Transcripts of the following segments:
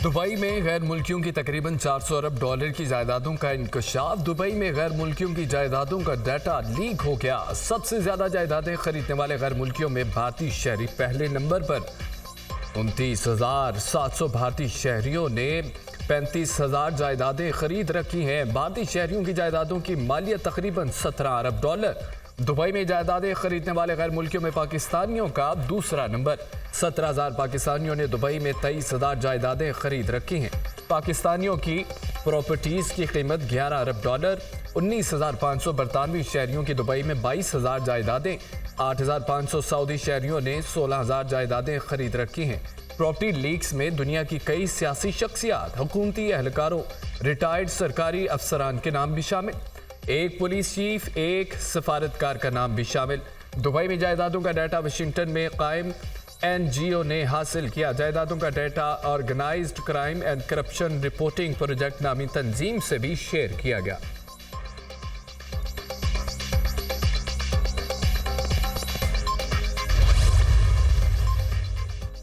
Dubai में गैर मुल्कियों की तकरीबन 400 अरब डॉलर की जायदादों का इंकशाफ। दुबई में गैर मुल्कियों की जायदादों का डाटा लीक हो गया। सबसे ज्यादा जायदादें खरीदने वाले गैर मुल्कियों में भारतीय शहरी पहले नंबर पर। 29,700 भारतीय शहरियों ने 35,000 जायदादें खरीद रखी हैं। भारतीय शहरियों की जायदादों की मालियत तकरीबन 17 अरब डॉलर। दुबई में जायदादें खरीदने वाले गैर मुल्कियों में पाकिस्तानियों का दूसरा नंबर। 17,000 पाकिस्तानियों ने दुबई में 23,000 जायदादें खरीद रखी हैं। पाकिस्तानियों की प्रॉपर्टीज की कीमत 11 अरब डॉलर। 19,500 बरतानवी शहरियों की दुबई में 22,000 जायदादें। 8,500 सऊदी शहरियों ने 16,000 जायदादें खरीद रखी हैं। प्रॉपर्टी लीक्स में दुनिया की कई सियासी शख्सियात, हुकूमती एहलकारों, रिटायर्ड सरकारी अफसरान के नाम भी शामिल। एक पुलिस चीफ, एक सफारतकार का नाम भी शामिल। दुबई में जायदादों का डाटा वाशिंगटन में कायम NGO ने हासिल किया। जायदादों का data organised crime and corruption reporting project नामी तंजीम से भी शेयर किया गया।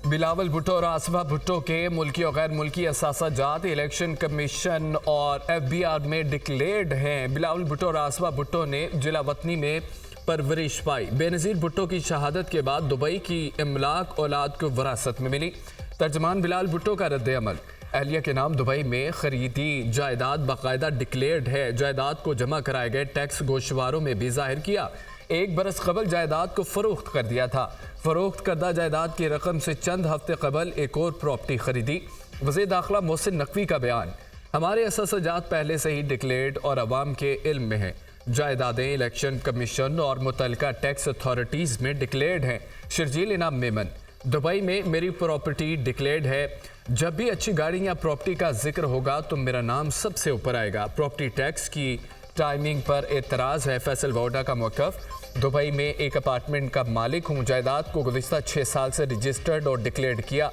बिलावल भुट्टो और आसफा भुट्टो के मुल्की और गैर मुल्की असासाजात इलेक्शन कमीशन और FBI में डिक्लेयर्ड हैं। बिलावल भुट्टो और आसफा भुट्टो ने जिला वतनी में परवरिश पाई। बेनज़ीर भुट्टो की शहादत के बाद दुबई की इमलाक औलाद को विरासत में मिली। तर्जमान बिलाल भुट्टो का रद्द अमल। अहलिया के नाम दुबई में खरीदी जायदाद बाकायदा डिक्लेयर्ड है। जायदाद को जमा कराए गए टैक्स गोशवारों में भी जाहिर किया। एक बरस कबल जायदाद को फरोख्त कर दिया था। फरोख्त करदा जायदाद की रकम से चंद हफ्ते कबल एक और प्रॉपर्टी खरीदी। वज़ीर दाखिला मोहसिन नकवी का बयान, हमारे असासाजात पहले से ही डिक्लेयर्ड और अवाम के इल्म में हैं। जायदादें इलेक्शन कमीशन और मुतल्लिका टैक्स अथॉरिटीज़ में डिक्लेयर्ड हैं। शर्जील इनाम मेमन, दुबई में मेरी प्रॉपर्टी डिक्लेयर्ड है। जब भी अच्छी गाड़ी या प्रॉपर्टी का जिक्र होगा तो मेरा नाम सबसे ऊपर आएगा। प्रॉपर्टी टैक्स की टाइमिंग पर एतराज़ है। फैसल वोडा का मौक़िफ़, दुबई में एक अपार्टमेंट का मालिक हूँ। जायदाद को गुज़िश्ता 6 साल से रजिस्टर्ड और डिक्लेयर्ड किया।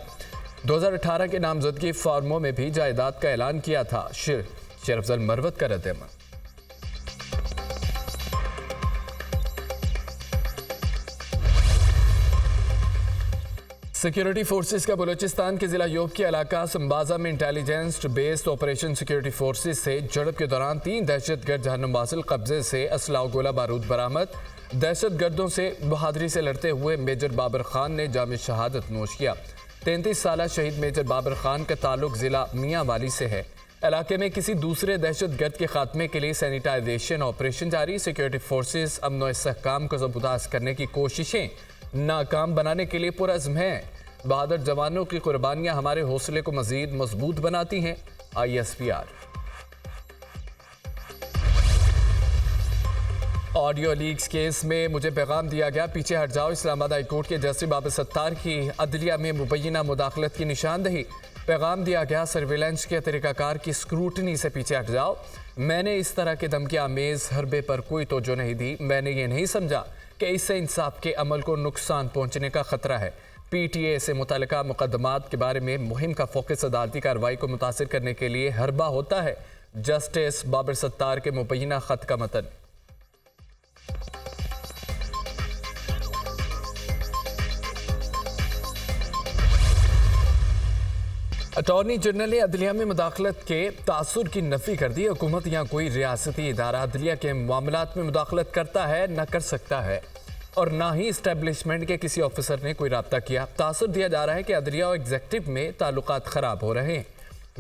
2018 के नामजदगी फार्मों में भी जायदाद का ऐलान किया था। शेर अफजल मरवत का रद्द अमल। सिक्योरिटी फोर्सेस का बलूचिस्तान के जिला योब के इलाका संबाजा में intelligence based operation security forces से झड़प के दौरान 3 दहशतगर्द जहन्नुम वासिल, कब्जे से असला और गोला बारूद बरामद। दहशतगर्दों से बहादुरी से लड़ते हुए मेजर बाबर खान ने जाम शहादत नोश किया। 33 साल शहीद मेजर बाबर खान का ताल्लुक जिला मियाँ वाली से है। इलाके में किसी दूसरे दहशतगर्द के खात्मे के लिए सैनिटाइजेशन ऑपरेशन जारी। सिक्योरिटी फोर्सेस अमन व इस्तेहकाम को ज़बरदस्त करने की कोशिशें नाकाम बनाने के लिए पुरज़्म हैं। बहादुर जवानों की कुर्बानियां हमारे हौसले को मजीद मजबूत बनाती हैं। ISPR। ऑडियो लीक्स केस में मुझे पैगाम दिया गया, पीछे हट जाओ। इस्लामाबाद हाई कोर्ट के जस्टिस बाबर सत्तार की अदलिया में मुबैना मुदाखलत की निशानदही। पैगाम दिया गया, सर्विलेंस के तरीकाकार की स्क्रूटनी से पीछे हट जाओ। मैंने इस तरह के धमकी आमेज हरबे पर कोई तवज्जो नहीं दी। मैंने ये नहीं समझा कि इससे इंसाफ के अमल को नुकसान पहुंचने का खतरा है। PTA से मुतल्लिका मुकदमात के बारे में मुहिम का फोकस अदालती कार्रवाई को मुतासिर करने के लिए हरबा होता है। जस्टिस बाबर सत्तार के मुबैना खत का मतन। अटॉर्नी जनरल ने अदलिया में मुदाखलत के तासुर की नफी कर दी। हुकूमत या कोई रियासती इदारा अदलिया के मामलात में मुदाखलत करता है, न कर सकता है, और ना ही इस्टेब्लिशमेंट के किसी ऑफिसर ने कोई रब्ता किया। तासुर दिया जा रहा है कि अदलिया और एग्जेक्टिव में ताल्लुकात ख़राब हो रहे हैं।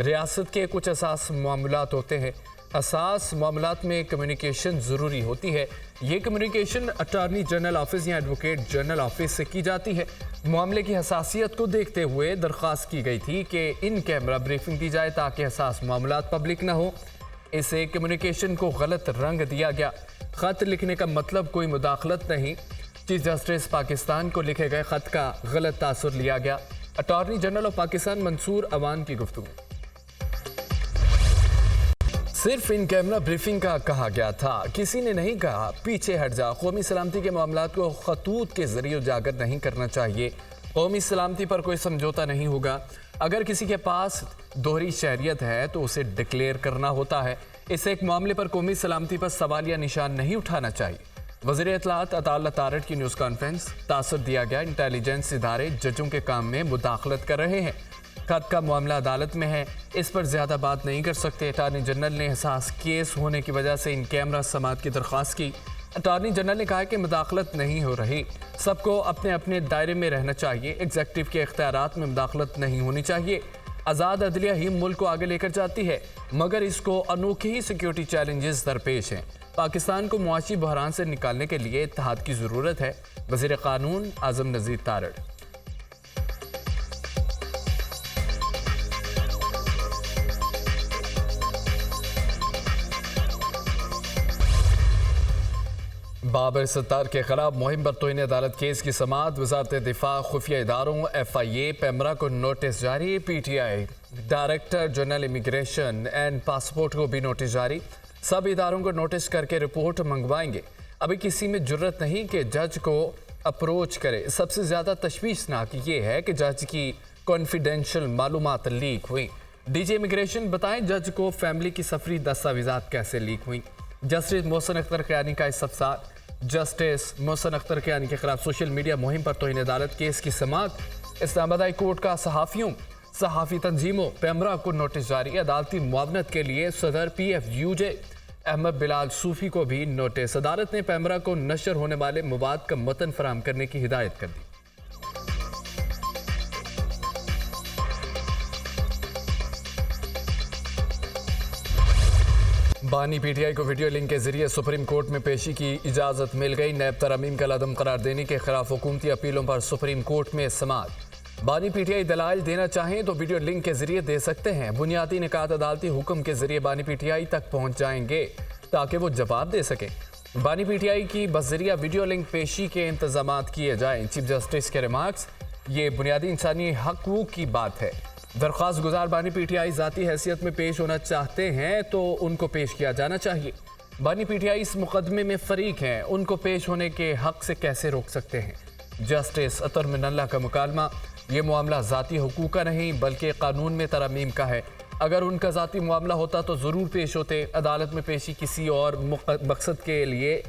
रियासत के कुछ असास मामलात होते हैं। असास मामलात में कम्युनिकेशन ज़रूरी होती है। ये कम्युनिकेशन अटॉर्नी जनरल ऑफिस या एडवोकेट जनरल ऑफिस से की जाती है। मामले की हसासियत को देखते हुए दरख्वास्त की गई थी कि इन कैमरा ब्रीफिंग दी जाए ताकि हसास मामलात पब्लिक न हो। इसे कम्युनिकेशन को गलत रंग दिया गया। ख़त लिखने का मतलब कोई मुदाखलत नहीं। चीफ जस्टिस पाकिस्तान को लिखे गए ख़त का गलत तासुर लिया गया। Attorney general of Pakistan Mansoor Awan की गुफ्तगू। सिर्फ इन कैमरा ब्रीफिंग का कहा गया था, किसी ने नहीं कहा पीछे हट जा। कौमी सलामती के मामलात को खतूत के जरिए उजागर नहीं करना चाहिए। कौमी सलामती पर कोई समझौता नहीं होगा। अगर किसी के पास दोहरी शहरियत है तो उसे डिक्लेयर करना होता है। इस एक मामले पर कौमी सलामती पर सवाल या निशान नहीं उठाना चाहिए। वज़ीर इत्तलात अताउल्लाह तारड़ की न्यूज़ कॉन्फ्रेंस। तासुर दिया गया, इंटेलिजेंस इदारे जजों के काम में मुदाखलत कर रहे हैं। खत का मामला अदालत में है, इस पर ज़्यादा बात नहीं कर सकते। अटार्नी जनरल ने हसास केस होने की वजह से इन कैमरा समाअत की दरख्वास्त की। अटार्नी जनरल ने कहा कि मुदाखलत नहीं हो रही, सबको अपने अपने दायरे में रहना चाहिए, एग्जेक्टिव के इख्तियारात में मुदाखलत नहीं होनी चाहिए। आज़ाद अदलिया ही मुल्क को आगे लेकर जाती है, मगर इसको अनोखे ही सिक्योरिटी चैलेंजेस दरपेश हैं। पाकिस्तान को मुआशी बहरान से निकालने के लिए इत्तेहाद की ज़रूरत है। वज़ीर क़ानून आज़म नज़ीर तारड़। बाबर सत्तार के खिलाफ मुहिम पर तौहीन अदालत केस की समाअत। वज़ारत दिफा, खुफिया इदारों, FIA, पेमरा को नोटिस जारी। PTI director general immigration and passport को भी नोटिस जारी। सब इदारों को नोटिस करके रिपोर्ट मंगवाएंगे। अभी किसी में जुर्रत नहीं कि जज को अप्रोच करे। सबसे ज़्यादा तशवीशनाक ये है कि जज की कॉन्फिडेंशियल मालूमात लीक हुई। DG इमिग्रेशन बताएं जज को फैमिली की सफरी दस्तावेजात कैसे लीक हुई। जस्टिस मोहसिन अख्तर क़यानी का इस्तफसार। जस्टिस मोहसिन अख्तर क़यानी के खिलाफ सोशल मीडिया मुहिम पर तौहीन अदालत केस की समाअत। इस्लामाबाद हाई कोर्ट का सहाफ़ियों, सहाफ़ी तंजीमों, पेमरा को नोटिस जारी। अदालती मुआवनत के लिए सदर PFUJ अहमद बिलाल सूफी को भी नोटिस। अदालत ने पेमरा को नशर होने वाले मवाद का मतन फराहम करने की हिदायत कर दी। बानी PTI को वीडियो लिंक के जरिए सुप्रीम कोर्ट में पेशी की इजाज़त मिल गई। नैब तरमीम का लदम करार देने के खिलाफ हुकूमती अपीलों पर सुप्रीम कोर्ट में समाअत। बानी PTI दलाइल देना चाहें तो वीडियो लिंक के जरिए दे सकते हैं। बुनियादी निकात अदालती हुक्म के जरिए बानी PTI तक पहुँच जाएंगे ताकि वो जवाब दे सकें। बानी PTI की बज़रिया वीडियो लिंक पेशी के इंतजाम किए जाएँ। चीफ जस्टिस के रिमार्क्स, ये बुनियादी इंसानी हकूक़ की बात है। दरख्वास्त गुजार बानी PTI ज़ाती हैसियत में पेश होना चाहते हैं तो उनको पेश किया जाना चाहिए। बानी PTI इस मुकदमे में फरीक हैं, उनको पेश होने के हक से कैसे रोक सकते हैं। जस्टिस अतर मिनल्ला का मुकालमा, ये मामला ज़ाती हुकूक का नहीं बल्कि कानून में तरमीम का है। अगर उनका ज़ाती मामला होता तो ज़रूर पेश होते। अदालत में पेशी किसी और मकसद के लिए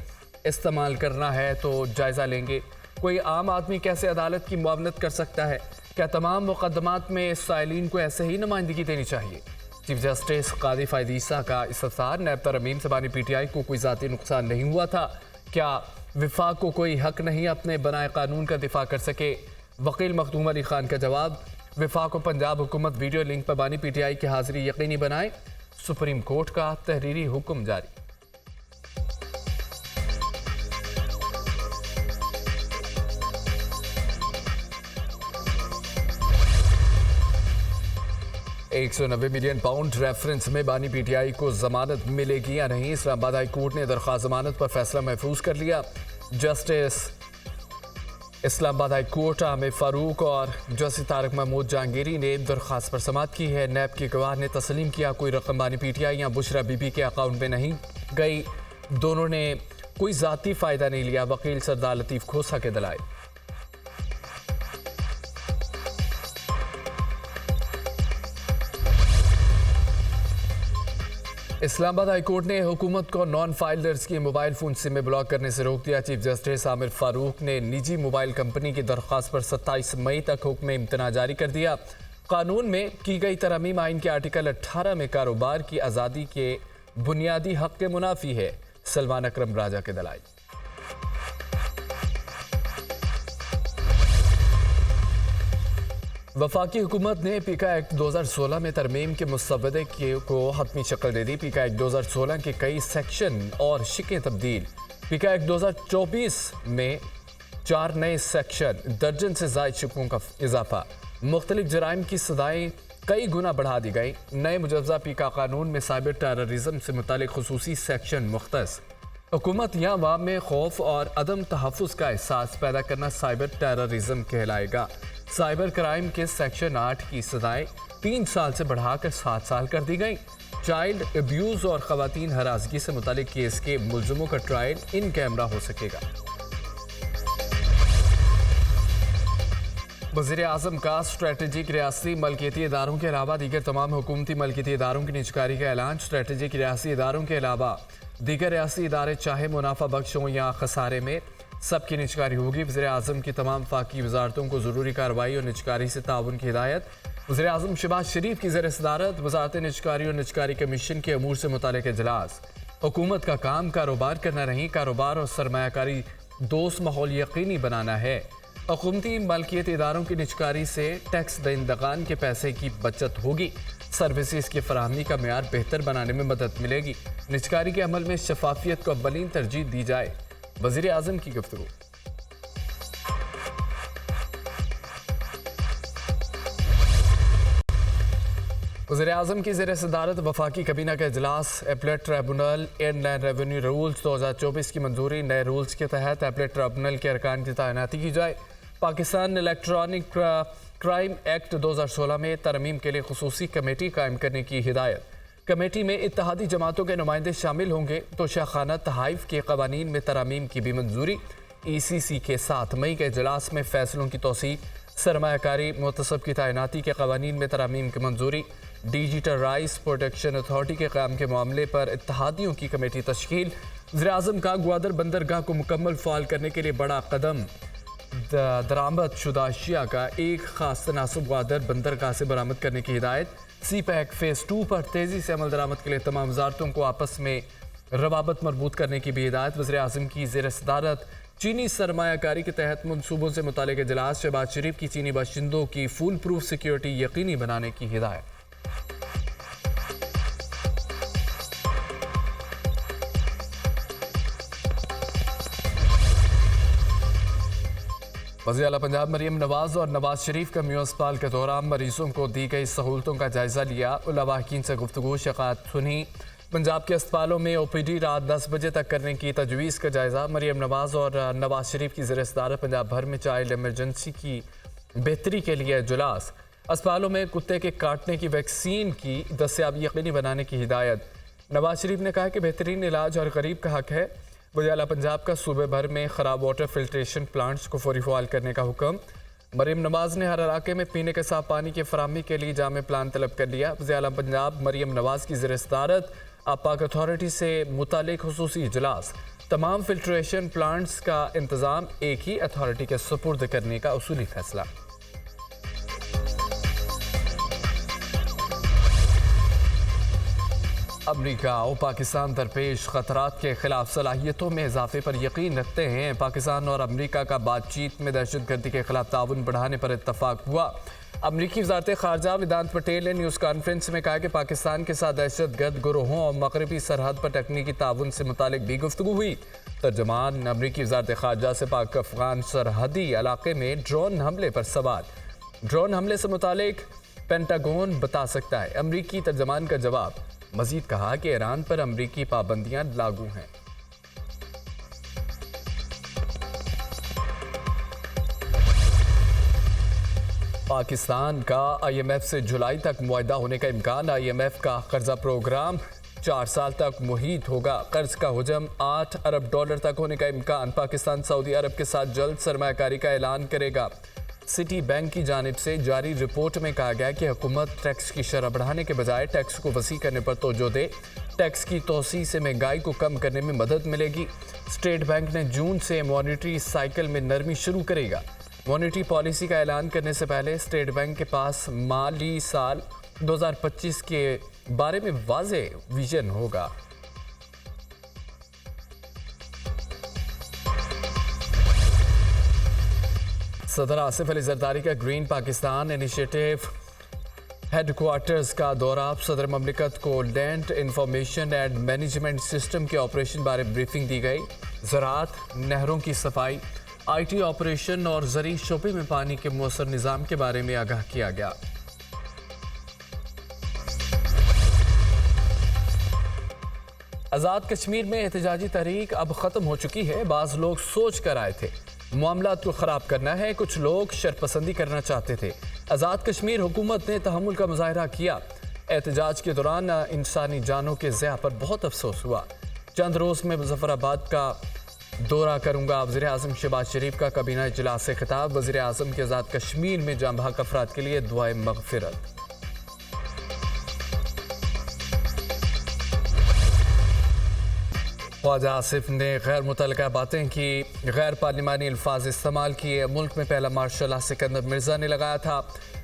इस्तेमाल करना है तो जायज़ा लेंगे। कोई आम आदमी कैसे अदालत की मुआवनत कर सकता है? क्या तमाम मुकदमात में साइलिन को ऐसे ही नुमाइंदगी देनी चाहिए? चीफ जस्टिस कादी फ़ायदीसा का इस्तफसार, नैब तरमीम से बानी PTI को कोई ज़ाती नुकसान नहीं हुआ था। क्या विफाक को कोई हक नहीं अपने बनाए कानून का दिफा कर सके? वकील मखदूम अली खान का जवाब, विफाक को पंजाब हुकूमत वीडियो लिंक पर बानी PTI की हाज़िरी यकीनी बनाए। सुप्रीम कोर्ट का तहरीरी हुक्म जारी। £190 मिलियन रेफरेंस में बानी PTI को जमानत मिलेगी या नहीं। इस्लामाबाद हाई कोर्ट ने दरख्वास्त जमानत पर फैसला महफूज कर लिया। Justice Islamabad high court Aamir Farooq और जस्टिस तारक महमूद जहांगीरी ने दरख्वास्त पर समाअत की है। नैब के गवाह ने तस्लीम किया कोई रकम बानी PTI या बुशरा बीबी के अकाउंट में नहीं गई। दोनों ने कोई ज़ाती फ़ायदा नहीं लिया। वकील सरदार लतीफ़ खोसा के दलाइल, इस्लामाबाद हाई कोर्ट ने हुकूमत को नॉन फाइलर्स की मोबाइल फ़ोन सिम ब्लॉक करने से रोक दिया। चीफ जस्टिस आमिर फारूक ने निजी मोबाइल कंपनी की दरख्वास्त पर 27 मई तक हुक्म इम्तना जारी कर दिया। कानून में की गई तरमीम आइन के आर्टिकल 18 में कारोबार की आज़ादी के बुनियादी हक के मुनाफी है। सलमान अकरम राजा के दलाइल, वफाकी हुकूमत ने पीका एक्ट 2016 में तरमीम के मुसव्वदे को हतमी शक्ल दे दी। पीका एक्ट 2016 के कई सेक्शन और शिकें तब्दील। पीका एक्ट 2024 में 4 नए सेक्शन, दर्जन से ज़ायद शिकों का इजाफा, मुख्तलिफ जराइम की सज़ाएँ कई गुना बढ़ा दी गई। नए मुजवज़ा पीका कानून में साइबर टेररिज्म से मुतालिक खुसूसी सेक्शन मुख्तस। हुकूमत या अवाम में खौफ और अदम तहफ़्फ़ुज़ का एहसास पैदा करना साइबर टेररिज्म कहलाएगा। साइबर क्राइम के सेक्शन 8 की सज़ाएँ 3 साल से बढ़ाकर 7 साल कर दी गई। चाइल्ड अब्यूज़ और ख़वातीन हरासगी से मुतालिक केस के मुलज़िमों का ट्रायल इन कैमरा हो सकेगा। वज़ीर आज़म का स्ट्रेटेजिक रियासती मलकियती इदारों के अलावा दीगर तमाम हुकूमती मलकियती इदारों की निजकारी का ऐलान। स्ट्रेटेजिक रियासी इदारों के अलावा दीगर रियासी इदारे चाहे मुनाफा बख्श हों या खसारे में, सबकी निजकारी होगी। वज़ीर आज़म की तमाम फाकी वजारतों को ज़रूरी कार्रवाई और निजकारी से ताउन की हिदायत। वज़ीर आज़म शहबाज शरीफ की ज़ेर सदारत वज़ारत निजकारी और निजकारी कमीशन के अमूर से मुतालिक इजलास। हुकूमत का काम कारोबार करना नहीं, कारोबार और सरमायाकारी दोस्त माहौल यकीनी बनाना है। हुकूमती मलकियत इदारों की निजकारी से टैक्स दहिंदगान के पैसे की बचत होगी। सर्विसेज की फराहमी का मेयार बेहतर बनाने में मदद मिलेगी। निजकारी के अमल में शफाफियत को अव्वलीन तरजीह दी जाए। वज़ीर आज़म की गुफ्तगू। वज़ीर आज़म की ज़ेर सदारत वफाकी कबीना का इजलास। Appellate tribunal inland revenue rules 2024 की मंजूरी। नए रूल्स के तहत एपलेट ट्रिब्यूनल के अरकान की तैनाती की जाए। पाकिस्तान इलेक्ट्रॉनिक क्राइम एक्ट 2016 में तरमीम के लिए खुसूसी कमेटी कायम करने की हिदायत। कमेटी में इत्तेहादी जमातों के नुमाइंदे शामिल होंगे। तो शाखाना तहाइफ के कवानीन में तरमीम की भी मंजूरी। ECC के 7 मई के इजलास में फैसलों की तौसीक। सरमायाकारी मुतसब की तैनाती के कवानीन में तरमीम की मंजूरी। डिजिटल राइट्स प्रोटेक्शन अथॉरिटी के क़याम के मामले पर इत्तेहादियों की कमेटी तश्कील। वज़ीर आज़म का ग्वादर बंदरगाह को मुकम्मल फ़ाल करने के लिए बड़ा कदम। दरामद शुदा अशिया का एक खास तनासब ग्वादर बंदरगाह से बरामद करने की हिदायत। CPEC फ़ेज़ 2 पर तेज़ी से अमल दरामद के लिए तमाम वज़ारतों को आपस में रवाबत मरबूत करने की भी हिदायत। वज़ीर आज़म की ज़ेर सदारत चीनी सरमायाकारी के तहत मनसूबों से मुतालिक इजलास। शहबाज शरीफ की चीनी बाशिंदों की फुल प्रूफ सिक्योरिटी यकीनी बनाने की हिदायत। वज़ीर आला पंजाब मरीम नवाज और नवाज शरीफ का म्यू अस्पताल के दौरान मरीजों को दी गई सहूलतों का जायजा लिया। लवाहकीन से गुफ्तगू शिकायत सुनी। पंजाब के अस्पतालों में OPD रात 10 बजे तक करने की तजवीज़ का जायजा। मरीम नवाज और नवाज शरीफ की ज़ेर सदारत पंजाब भर में चाइल्ड एमरजेंसी की बेहतरी के लिए इजलास। अस्पतालों में कुत्ते के काटने की वैक्सीन की दस्तियाबी यकीनी बनाने की हिदायत। नवाज शरीफ ने कहा कि बेहतरीन इलाज हर गरीब का हक है। वज़ीर आला पंजाब का सूबे भर में ख़राब वाटर फिल्ट्रेशन प्लांट्स को फौरी फ़ाल करने का हुक्म। मरीम नवाज ने हर इलाके में पीने के साफ पानी की फराहमी के लिए जामे प्लान तलब कर लिया। वज़ीर आला पंजाब मरीम नवाज की ज़ेर सदारत आपाक अथॉरिटी से मुतालिक खुसूसी इजलास। तमाम फिल्ट्रेशन प्लांट्स का इंतज़ाम एक ही अथॉरिटी के सुपुर्द करने का उसूली फैसला। अमरीका और पाकिस्तान दरपेश ख़तरात के खिलाफ सलाहियतों में इजाफे पर यकीन रखते हैं। पाकिस्तान और अमरीका का बातचीत में दहशतगर्दी के खिलाफ ताउन बढ़ाने पर इत्तफाक हुआ। अमरीकी वज़ारत ख़ारजा वेदांत पटेल ने न्यूज़ कॉन्फ्रेंस में कहा कि पाकिस्तान के साथ दहशतगर्द गिरोहों और मगरबी सरहद पर तकनीकी ताउन से मुतालिक भी गुफ्तगू हुई। तर्जमान अमरीकी वज़ारत ख़ारजा से पाक अफ़गान सरहदी इलाके में ड्रोन हमले पर सवाल। ड्रोन हमले से मुतालिक पेंटागन बता सकता है। अमरीकी तर्जमान का जवाब। मजीद कहा कि ईरान पर अमरीकी पाबंदियां लागू हैं। पाकिस्तान का IMF से जुलाई तक मुआहदा होने का इम्कान। IMF का कर्जा प्रोग्राम 4 साल तक मुहीत होगा। कर्ज का हजम $8 अरब तक होने का इम्कान। पाकिस्तान सऊदी अरब के साथ जल्द सरमायाकारी का ऐलान करेगा। सिटी बैंक की जानिब से जारी रिपोर्ट में कहा गया कि हुकूमत टैक्स की शरह बढ़ाने के बजाय टैक्स को वसी करने पर तवज्जो दे। टैक्स की तोसी से महंगाई को कम करने में मदद मिलेगी। स्टेट बैंक ने जून से मॉनेटरी साइकिल में नरमी शुरू करेगा। मॉनेटरी पॉलिसी का ऐलान करने से पहले स्टेट बैंक के पास माली साल 2025 के बारे में वाज़ेह विजन होगा। सदर आसिफ अली जरदारी का ग्रीन पाकिस्तान इनिशिएटिव हेडक्वार्टर्स का दौरा। सदर ममलिकत को land information and management system के ऑपरेशन बारे ब्रीफिंग दी गई। ज़राअत, नहरों की सफाई, IT ऑपरेशन और ज़री शोबे में पानी के मौसर निज़ाम के बारे में आगाह किया गया। आज़ाद कश्मीर में एहतजाजी तहरीक अब ख़त्म हो चुकी है। बाज़ लोग सोच कर आए थे मामलात को ख़राब करना है, कुछ लोग शरपसंदी करना चाहते थे। आज़ाद कश्मीर हुकूमत ने तहम्मुल का मुजाहरा किया। एहतजाज के दौरान इंसानी जानों के ज़िया पर बहुत अफसोस हुआ। चंद रोज़ में मुजफ्फराबाद का दौरा करूंगा। वज़ीर आज़म शहबाज शरीफ का काबीना इजलास से खिताब। वज़ीर आज़म के आज़ाद कश्मीर में जाँ बहक अफराद के लिए दुआए मग़फ़िरत। ख्वाजा आसिफ ने गैर मुतल्लका बातें की, गैर पार्लिमानी अल्फाज इस्तेमाल किए। मुल्क में पहला मार्शल सिकंदर मिर्जा ने लगाया था।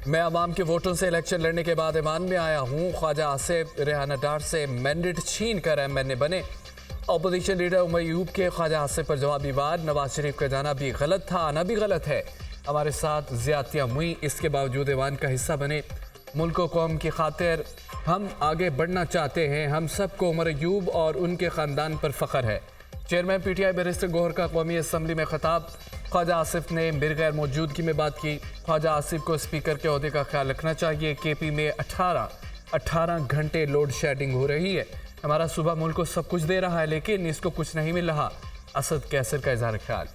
मैं अवाम के वोटों से इलेक्शन लड़ने के बाद ईमान में आया हूँ। ख्वाजा आसिफ रेहाना डार से मैंडेट छीन कर MNA बने। अपोजिशन लीडर उमर अयूब के ख्वाजा आसिफ पर जवाबी वार। नवाज शरीफ का जाना भी गलत था, आना भी गलत है। हमारे साथ ज्यादतियाँ हुई, इसके बावजूद ईमान का हिस्सा बने। मुल्क व कौम की खातिर हम आगे बढ़ना चाहते हैं। हम सबको उमर अयूब और उनके ख़ानदान पर फ़ख्र है। चेयरमैन PTI बैरिस्टर गौहर का कौमी असम्बली में खिताब। ख्वाजा आसिफ ने मेरी गैर मौजूदगी में बात की। ख्वाजा आसिफ को स्पीकर के ओहदे का ख्याल रखना चाहिए। KP में 18 घंटे लोड शेडिंग हो रही है। हमारा सूबा मुल्क को सब कुछ दे रहा है, लेकिन इसको कुछ नहीं मिल रहा। असद कैसर का इजहार ख्याल।